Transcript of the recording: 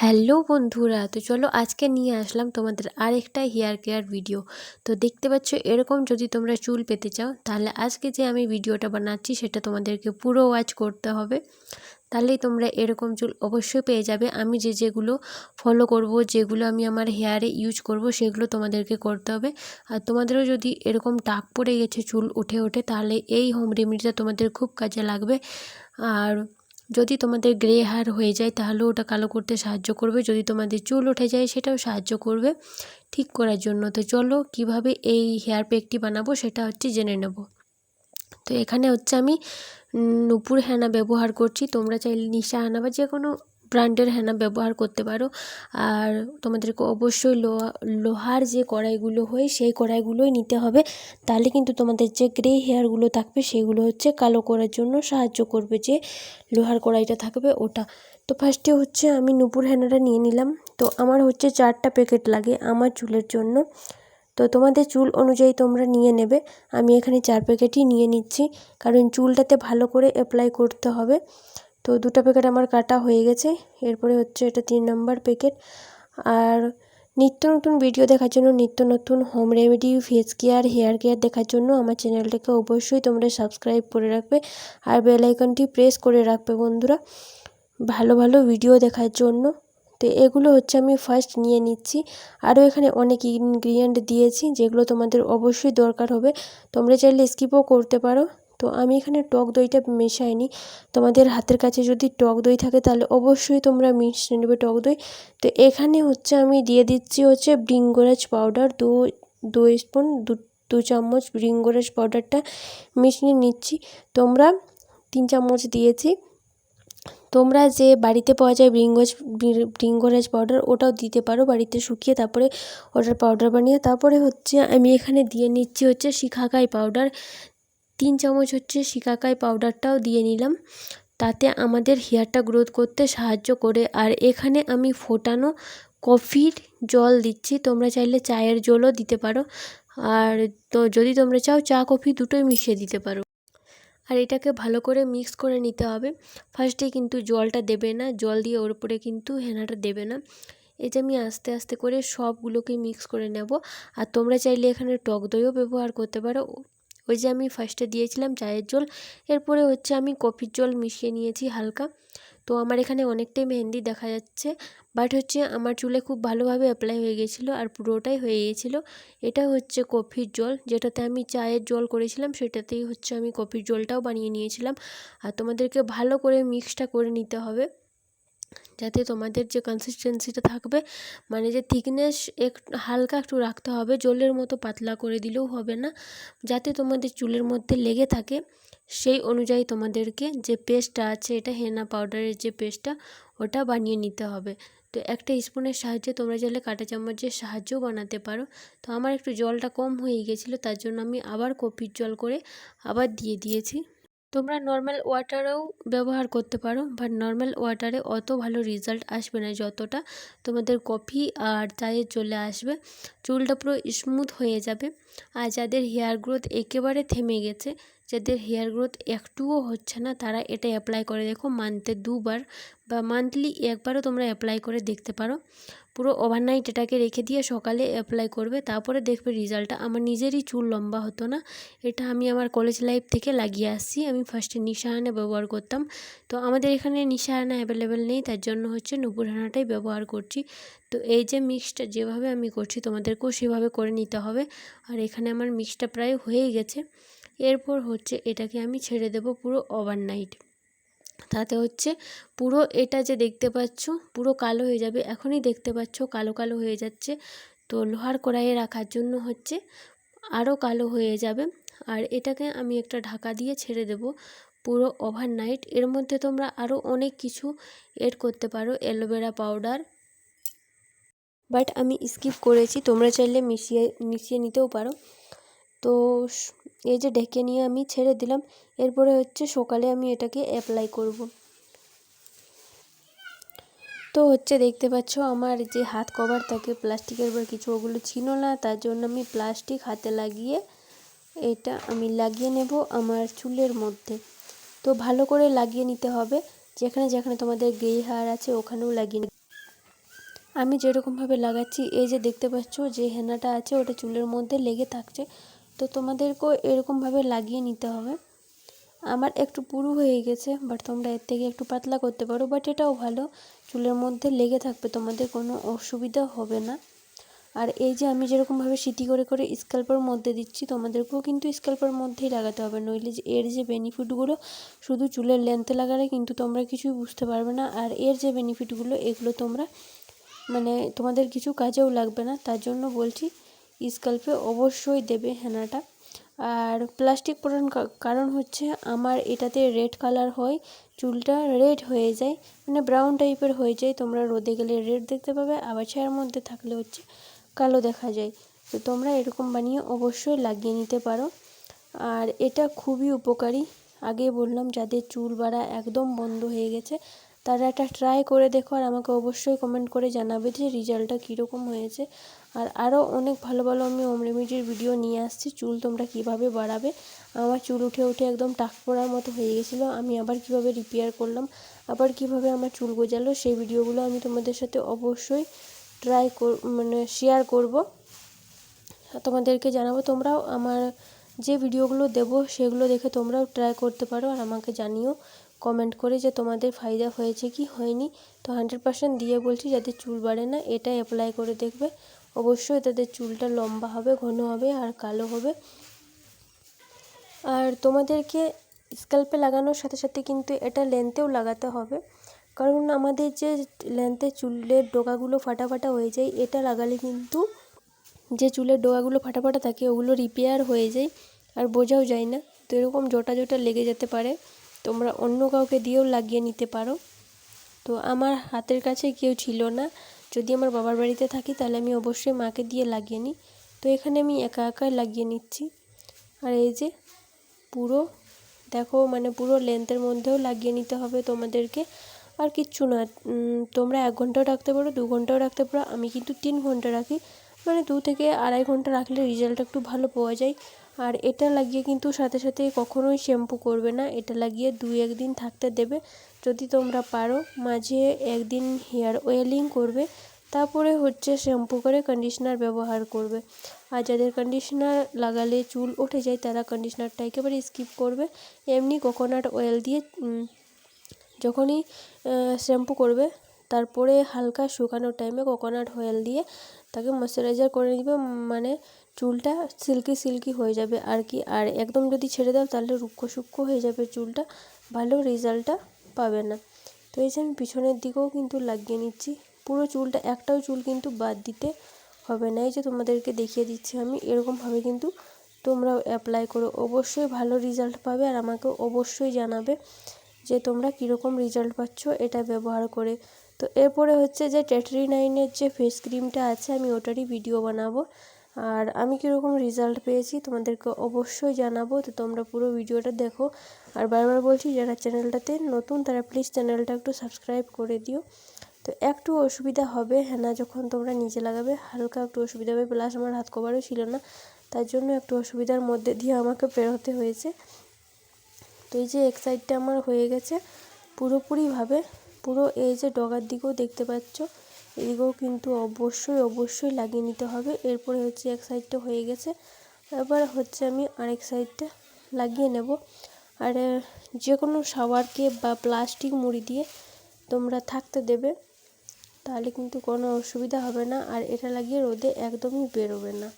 Hello বন্ধুরা, তো চলো আজকে নিয়ে আসলাম তোমাদের আরেকটা হেয়ার কেয়ার ভিডিও। তো দেখতে পাচ্ছ, এরকম যদি তোমরা চুল পেতে চাও তাহলে আজকে যে আমি ভিডিওটা বানাচ্ছি সেটা তোমাদেরকে পুরো ওয়াচ করতে হবে। তাহলেই তোমরা এরকম চুল অবশ্যই পেয়ে যাবে। আমি যেগুলো ফলো করব, যেগুলো আমি আমার হেয়ারে ইউজ করব, সেগুলো তোমাদেরকে করতে হবে। আর তোমাদেরও যদি এরকম টাক পড়ে গেছে, চুল উঠে ওঠে, তাহলে এই হোম রেমেডিটা তোমাদের খুব কাজে লাগবে। আর যদি তোমাদের গ্রে হেয়ার হয়ে যায় তাহলেও ওটা কালো করতে সাহায্য করবে। যদি তোমাদের চুল উঠে যায় সেটাও সাহায্য করবে ঠিক করার জন্য। তো চলো কিভাবে এই হেয়ার প্যাকটি বানাবো সেটা জেনে নেব। তো এখানে আমি নূপুর হেনা ব্যবহার করছি। তোমরা চাইলে নিশা হেনা বা যে কোনো ব্র্যান্ডের হেনা ব্যবহার করতে পারো। আর তোমাদেরকে অবশ্যই লোহার যে কড়াইগুলো হয় সেই কড়াইগুলোই নিতে হবে। তাহলে কিন্তু তোমাদের যে গ্রে হেয়ারগুলো থাকবে সেগুলো কালো করার জন্য সাহায্য করবে, যে লোহার কড়াইটা থাকবে ওটা। তো ফার্স্টে আমি নূপুর হেনাটা নিয়ে নিলাম। তো আমার 4টা প্যাকেট লাগে আমার চুলের জন্য। তো তোমাদের চুল অনুযায়ী তোমরা নিয়ে নেবে। আমি এখানে 4 প্যাকেটই নিয়ে নিচ্ছি, কারণ চুলটাতে ভালো করে অ্যাপ্লাই করতে হবে। তো 2টা প্যাকেট আমার কাটা হয়ে গেছে। এরপরে এটা 3 নম্বর প্যাকেট। আর নিত্য নতুন ভিডিও দেখার জন্য, নিত্য নতুন home remedy, face care, hair care দেখার জন্য আমার চ্যানেলটাকে অবশ্যই তোমরা সাবস্ক্রাইব করে রাখবে আর বেল আইকনটি প্রেস করে রাখবে বন্ধুরা, ভালো ভালো ভিডিও দেখার জন্য। তো এগুলো আমি ফার্স্ট নিয়ে নিচ্ছি। আরও এখানে অনেক ইনগ্রিডিয়েন্ট দিয়েছি যেগুলো তোমাদের অবশ্যই দরকার হবে। তোমরা চাইলে স্কিপও করতে পারো। তো আমি এখানে টক দইটা মেশাইনি। তোমাদের হাতের কাছে যদি টক দই থাকে তাহলে অবশ্যই তোমরা মিশিয়ে নেবে টক দই। তো এখানে আমি দিয়ে দিচ্ছি ভৃঙ্গরাজ পাউডার, দু স্পুন, দু চামচ ভৃঙ্গরাজ পাউডারটা মিশিয়ে নিচ্ছি। তোমরা 3 চামচ দিয়েছি। তোমরা যে বাড়িতে পাওয়া যায় ভৃঙ্গরাজ পাউডার, ওটাও দিতে পারো বাড়িতে শুকিয়ে, তারপরে ওটার পাউডার বানিয়ে। তারপরে আমি এখানে দিয়ে নিচ্ছি শিকাকাই পাউডার। 3 চামচ শিকাকাই পাউডারটাও দিয়ে নিলাম। তাতে আমাদের হেয়ারটা গ্রোথ করতে সাহায্য করে। আর এখানে আমি ফোটানো কফির জল দিচ্ছি। তোমরা চাইলে চায়ের জলও দিতে পারো। আর তো যদি তোমরা চাও চা কফি দুটোই মিশিয়ে দিতে পারো। আর এটাকে ভালো করে মিক্স করে নিতে হবে। ফার্স্টে কিন্তু জলটা দেবে না, জল দিয়ে ওর উপরে কিন্তু হেনাটা দেবে না। এই যে আমি আস্তে আস্তে করে সবগুলোকে মিক্স করে নেব। আর তোমরা চাইলে এখানে টক দইও ব্যবহার করতে পারো। ওই যে আমি ফার্স্টে দিয়েছিলাম চায়ের জল, এরপরে আমি কফির জল মিশিয়ে নিয়েছি হালকা। তো আমার এখানে অনেকটাই মেহেন্দি দেখা যাচ্ছে, বাট আমার চুলে খুব ভালোভাবে অ্যাপ্লাই হয়ে গেছিলো আর পুরোটাই হয়ে গিয়েছিলো। এটা কফির জল, যেটাতে আমি চায়ের জল করেছিলাম সেটাতেই আমি কফির জলটাও বানিয়ে নিয়েছিলাম। আর তোমাদেরকে ভালো করে মিক্সটা করে নিতে হবে, যাতে তোমাদের যে কনসিস্টেন্সিটা থাকবে, মানে যে থিকনেস হালকা একটু রাখতে হবে, জলের মতো পাতলা করে দিলেও হবে না, যাতে তোমাদের চুলের মধ্যে লেগে থাকে। সেই অনুযায়ী তোমাদেরকে যে পেস্টটা আছে, এটা হেনা পাউডারের যে পেস্টটা, ওটা বানিয়ে নিতে হবে। তো একটা স্পুনের সাহায্যে তোমরা চাইলে কাঁটা চামচের সাহায্যেও বানাতে পারো। তো আমার একটু জলটা কম হয়ে গেছিলো, তার জন্য আমি আবার কফির জল করে আবার দিয়ে দিয়েছি। তোমরা নর্মাল ওয়াটারেও ব্যবহার করতে পারো, বাট নর্মাল ওয়াটারে অত ভালো রেজাল্ট আসবে না যতটা তোমাদের কফি আর চায়ের জলে আসবে। চুলটা পুরো স্মুথ হয়ে যাবে। আর যাদের হেয়ার গ্রোথ একেবারে থেমে গেছে, যাদের হেয়ার গ্রোথ একটুও হচ্ছে না, তারা এটা অ্যাপ্লাই করে দেখো। মান্থে 2বার বা মান্থলি একবারও তোমরা অ্যাপ্লাই করে দেখতে পারো। পুরো ওভারনাইট এটাকে রেখে দিয়ে সকালে অ্যাপ্লাই করবে, তারপরে দেখবে রেজাল্টটা। আমার নিজেরই চুল লম্বা হতো না। এটা আমি আমার কলেজ লাইফ থেকে লাগিয়ে আসছি। আমি ফার্স্টে নিশা হেনা ব্যবহার করতাম। তো আমাদের এখানে নিশা হেনা অ্যাভেলেবেল নেই, তার জন্য নূপুর হেনাটাই ব্যবহার করছি। তো এই যে মিক্সটা যেভাবে আমি করছি তোমাদেরকেও সেভাবে করে নিতে হবে। আর এখানে আমার মিক্সটা প্রায় হয়েই গেছে। এরপর এটাকে আমি ছেড়ে দেব পুরো ওভারনাইট। তাতে পুরো এটা যে দেখতে পাচ্ছ পুরো কালো হয়ে যাবে। এখনই দেখতে পাচ্ছ কালো কালো হয়ে যাচ্ছে। তো লোহার কড়াইয়ে রাখার জন্য আরও কালো হয়ে যাবে। আর এটাকে আমি একটা ঢাকা দিয়ে ছেড়ে দেব পুরো ওভারনাইট। এর মধ্যে তোমরা আরও অনেক কিছু এড করতে পারো, অ্যালোভেরা পাউডার, বাট আমি স্কিপ করেছি। তোমরা চাইলে মিশিয়ে নিতেও পারো। তো এই যে ঢেকে নিয়ে আমি ছেড়ে দিলাম। এরপরে সকালে আমি এটাকে অ্যাপ্লাই করব। তো দেখতে পাচ্ছ আমার যে হাত কভার থাকে প্লাস্টিকের বা কিছু, ওগুলো ছিল না, তার জন্য আমি প্লাস্টিক হাতে লাগিয়ে এটা আমি লাগিয়ে নেব আমার চুলের মধ্যে। তো ভালো করে লাগিয়ে নিতে হবে, যেখানে যেখানে তোমাদের গ্রে হেয়ার আছে ওখানেও লাগিয়ে আমি যেরকমভাবে লাগাচ্ছি, এই যে দেখতে পাচ্ছ যে হেনাটা আছে ওটা চুলের মধ্যে লেগে থাকছে, তো তোমাদেরকেও এরকমভাবে লাগিয়ে নিতে হবে। আমার একটু পুরু হয়ে গেছে, বাট তোমরা এর থেকে একটু পাতলা করতে পারো, বাট এটাও ভালো, চুলের মধ্যে লেগে থাকবে, তোমাদের কোনো অসুবিধা হবে না। আর এই যে আমি যেরকমভাবে সিটি করে করে স্ক্যাল্পের মধ্যে দিচ্ছি, তোমাদেরকেও কিন্তু স্ক্যাল্পের মধ্যেই লাগাতে হবে, নইলে যে এর যে বেনিফিটগুলো শুধু চুলের লেন্থে লাগালে কিন্তু তোমরা কিছুই বুঝতে পারবে না, আর এর যে বেনিফিটগুলো এগুলো তোমরা মানে তোমাদের কিছু কাজেও লাগবে না। তার জন্য বলছি স্ক্যাল্পে অবশ্যই দেবে হেনাটা। আর প্লাস্টিক পরার কারণ হচ্ছে আমার এটাতে রেড কালার হয়, চুলটা রেড হয়ে যায়, মানে ব্রাউন টাইপের হয়ে যায়, তোমরা রোদে গেলে রেড দেখতে পাবে, আবার ছায়ার মধ্যে থাকলে হচ্ছে কালো দেখা যায়। তো তোমরা এরকম বানিয়ে অবশ্যই লাগিয়ে নিতে পারো। আর এটা খুবই উপকারী, আগে বললাম যাদের চুল বাড়া একদম বন্ধ হয়ে গেছে তারা এটা ট্রাই করে দেখো, আর আমাকে অবশ্যই কমেন্ট করে জানাবে যে রেজাল্টটা কীরকম হয়েছে। আর আরও অনেক ভালো ভালো আমি হোম রেমেডির ভিডিও নিয়ে আসছি, চুল তোমরা কিভাবে বাড়াবে। আমার চুল উঠে উঠে একদম টাক পড়ার মতো হয়ে গেছিলো, আমি আবার কিভাবে রিপেয়ার করলাম, আবার কিভাবে আমার চুল গজালো, সেই ভিডিওগুলো আমি তোমাদের সাথে অবশ্যই মানে শেয়ার করব, তোমাদেরকে জানাবো। তোমরাও আমার যে ভিডিওগুলো দেবো সেগুলো দেখে তোমরাও ট্রাই করতে পারো, আর আমাকে জানিও কমেন্ট করে যে তোমাদের ফায়দা হয়েছে কি হয়নি। তো 100% দিয়ে বলছি, যাদের চুল বাড়ে না এটা অ্যাপ্লাই করে দেখবে, অবশ্যই তাদের চুলটা লম্বা হবে, ঘন হবে আর কালো হবে। আর তোমাদেরকে স্ক্যাল্পে লাগানোর সাথে সাথে কিন্তু এটা লেন্থেও লাগাতে হবে, কারণ আমাদের যে লেন্থে চুলের ডগাগুলো ফাটা ফাটা হয়ে যায়, এটা লাগালে কিন্তু যে চুলের ডগাগুলো ফাটা ফাটা থাকে ওগুলো রিপেয়ার হয়ে যায় আর বোঝাও যায় না। তো এরকম জটা জটা লেগে যেতে পারে, তোমরা অন্য কাউকে দিয়েও লাগিয়ে নিতে পারো। তো আমার হাতের কাছে কেউ ছিল না, যদি আমার বাবার বাড়িতে থাকি তাহলে আমি অবশ্যই মাকে দিয়ে লাগিয়ে নিই। তো এখানে আমি একা একাই লাগিয়ে নিচ্ছি। আর এই যে পুরো দেখো, মানে পুরো লেন্থের মধ্যেও লাগিয়ে নিতে হবে তোমাদেরকে, আর কিচ্ছু না। তোমরা 1 ঘন্টাও রাখতে পারো, 2 ঘন্টাও রাখতে পারো, আমি কিন্তু 3 ঘন্টা রাখি, মানে 2 থেকে আড়াই ঘন্টা রাখলে রেজাল্ট একটু ভালো পাওয়া যায়। আর এটা লাগিয়ে কিন্তু সাথে সাথে কখনোই শ্যাম্পু করবে না, এটা লাগিয়ে 2-1 দিন থাকতে দেবে। যদি তোমরা পারো মাঝে একদিন হেয়ার অয়েলিং করবে, তারপরে হচ্ছে শ্যাম্পু করে কন্ডিশনার ব্যবহার করবে। আর যাদের কন্ডিশনার লাগালে চুল উঠে যায় তারা কন্ডিশনারটা একেবারে স্কিপ করবে, এমনি কোকোনাট অয়েল দিয়ে যখনই শ্যাম্পু করবে তারপরে হালকা শুকানোর টাইমে কোকোনাট অয়েল দিয়ে তাকে ময়শ্চারাইজার করে দিবে, মানে চুলটা সিল্কি সিল্কি হয়ে যাবে আর কি। আর একদম যদি ছেড়ে দাও তাহলে রুক্ষ সূক্ষ্ম হয়ে যাবে চুলটা, ভালো রেজাল্টটা পাবে না। তো এই যে আমি পিছনের দিকেও কিন্তু লাগিয়ে নিচ্ছি, পুরো চুলটা, একটাও চুল কিন্তু বাদ দিতে হবে না। এই যে তোমাদেরকে দেখিয়ে দিচ্ছি আমি, এরকমভাবে কিন্তু তোমরাও অ্যাপ্লাই করো, অবশ্যই ভালো রেজাল্ট পাবে। আর আমাকে অবশ্যই জানাবে যে তোমরা কীরকম রেজাল্ট পাচ্ছ এটা ব্যবহার করে। তো এরপরে হচ্ছে যে টেট্রি9-এর যে ফেস ক্রিমটা আছে আমি ওটারই ভিডিও বানাবো, আর আমি কীরকম রেজাল্ট পেয়েছি তোমাদেরকে অবশ্যই জানাবো। তো তোমরা পুরো ভিডিওটা দেখো, আর বারবার বলছি যারা চ্যানেলটাতে নতুন তারা প্লিজ চ্যানেলটা একটু সাবস্ক্রাইব করে দিও। তো একটু অসুবিধা হবে হেনা যখন তোমরা নিজে লাগাবে, হালকা একটু অসুবিধা হবে, প্লাস আমার হাত কভারও ছিল না, তার জন্য একটু অসুবিধার মধ্যে দিয়ে আমাকে পেরোতে হয়েছে। তো এই যে এক সাইডটা আমার হয়ে গেছে পুরোপুরিভাবে, পুরো এই যে ডগার দিকেও দেখতে পাচ্ছ, এদিকেও কিন্তু অবশ্যই অবশ্যই লাগিয়ে নিতে হবে। এরপরে হচ্ছে এক সাইডটা হয়ে গেছে, এবার হচ্ছে আমি আরেক সাইডটা লাগিয়ে নেব। আর যে কোনো শাওয়ারকে বা প্লাস্টিক মুড়ি দিয়ে তোমরা থাকতে দেবে, তাহলে কিন্তু কোনো অসুবিধা হবে না, আর এটা লাগিয়ে রোদে একদমই বেরোবে না।